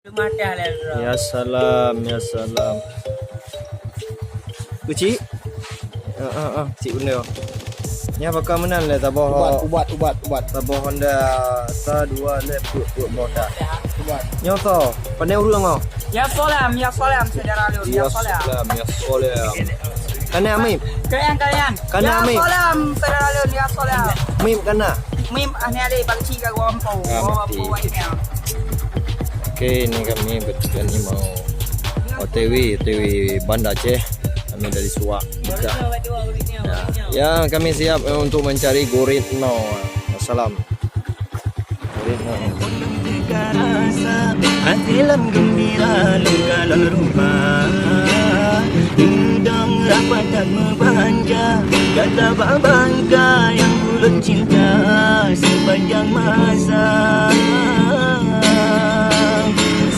Ya salam, ya salam. Kecik? Cik benda. Ni apa kau menang le tabah ubat. tabah Honda ta dua le put boda. Ubat. Nyoto, pandai urang kau. Ya salam saudara Leon. Ya salam. Ya salam. Kana Amim. Kalian. Kana Ya Amim. salam saudara Leon. Ya salam. Mim kana. Mim ane ale bangci ka gompo. Mati. Okey, ni kami bertiga ni mau OTW Banda Aceh. Kami dari Suak juga. Ya, kami siap untuk mencari Guritno. Assalam. Guritno. Hatilam gembira lugalan rumah Hidang rapat tak membanja Kata bangga yang bulan cinta sepanjang masa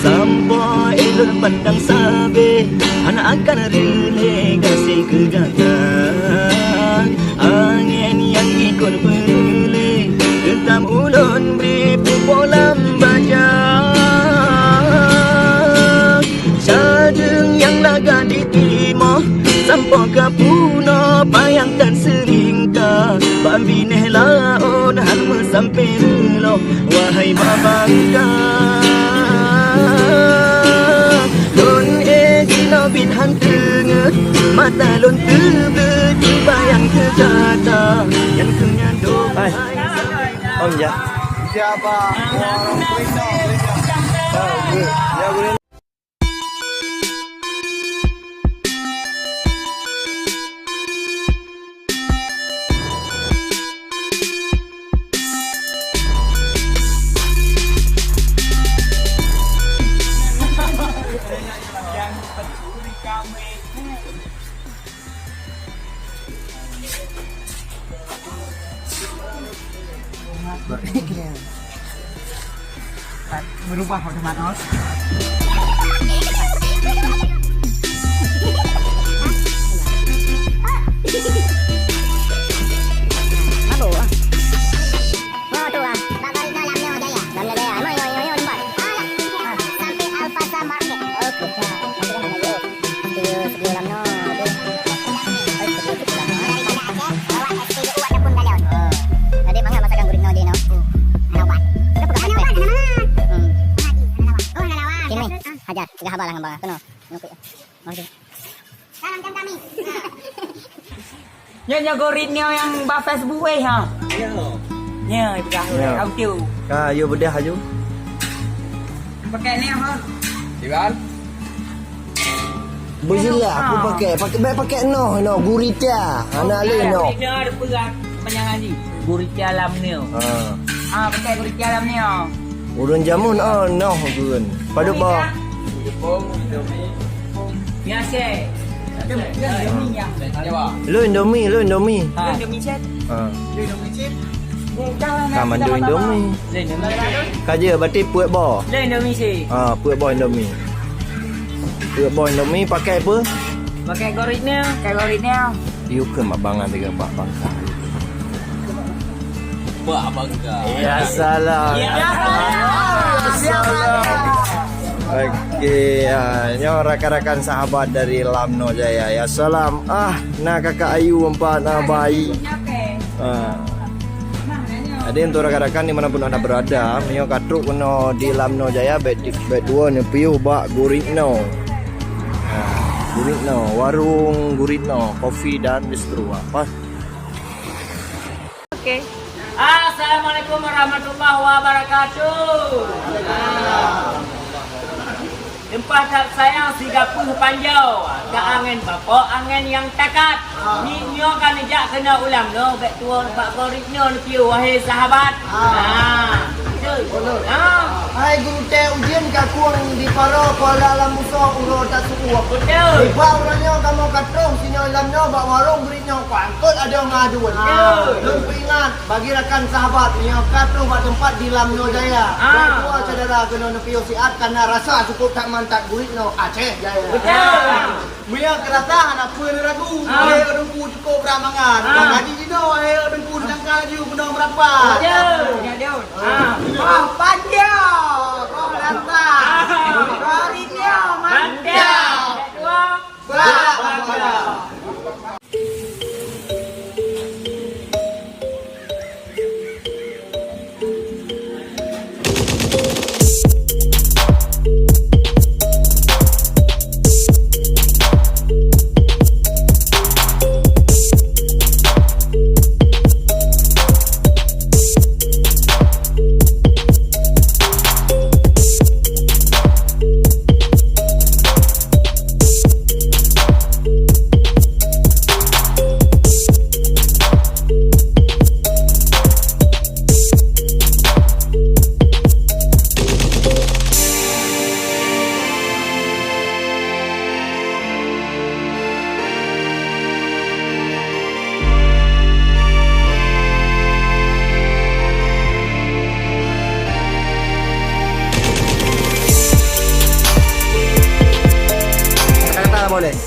Sampai elok pandang sabe anak akan relay kasih kegatan Angin yang ikut berleleh Getam ulun beri pupolam baja Sadeng yang laga di timur Sampai ke Puno bayangkan seringkah Bambineh laon halma sampai lo Wahai babangka Lon gila bin hantengah Mata lon terbeti bayang kejata Yang kenyang doa Hai. Om ya. Siapa? Orang Guritno. Ya Guritno. Berubah otomatis. Hajar, tiga habal lang ang kuno. Salam jam kami. Nya Guritno yang ba Facebook ha. Nya Ya. ibu tiu. Ka ayo bedah ayo. Pakai ni ha. Iwan. Berjelah aku pakai no Gurita. Anak le no. Guritno ada pegang panjangan ni. Guritno alam ni. Pakai Guritno alam ni. Urun jamun no gun. Padu ba. Biasa. Indomie yang. Lu Indomie. Indomie set. Ka mandu Indomie. Kaje berarti puat bo. Indomie set. Puat bo Indomie. Puat bo Indomie pakai apa? Pakai Guritno. You ke mak bangan tiga pak bangka. Pak bangga. Ya salam. Okey, nyo rakan-rakan sahabat dari Lamno Jaya. Ya salam. Nak kakak Ayu empat bayi. Ada untuk rakan-rakan dimanapun anda berada, nyo katruk kena di Lamno Jaya bet dua ni piu bak Guritno. Guritno, warung Guritno, kopi dan bistro apa? Okey. Assalamualaikum warahmatullahi wabarakatuh. Tempat saya 30 panjau. Ka angin bapak, angin yang takat. Ni nyo kan jak kena ulang no, bet tua Pak Guritno ni piu wahai sahabat. Hai guru teh ujian ka kuang di paro Kuala Alam Musa uro tak suku. Betul. Iba orangnya kamu katrong sini lamnya bak warung Guritno kuangkut ada ngaduan. Lu ingat bagi rakan sahabat nyo katrong bak tempat di Lamno Jaya. Tua saudara kena nepio siat karena rasa cukup tak mantat Guritno Aceh Jaya. Betul. Mia kerasa anak pun ragu. Ai odongku cukup ramangan. Ngaji dino ai odongku dangkal ju kena merapat. Ya Daun. Panjang. Kau lantas.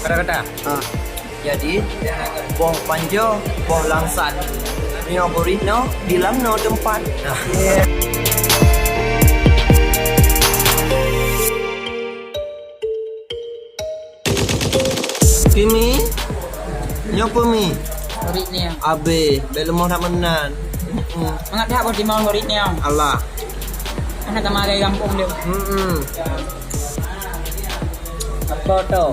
Kata-kata. Jadi, boh panjo, boh langsan. Nyo burino di lamno tempat. Kimi, nyo pemi. Horit ni yang. Abe, belum nak menan. Mangat dah bodi mau horit ni yang. Allah. Anak kemarin kampung dia. Apa tu?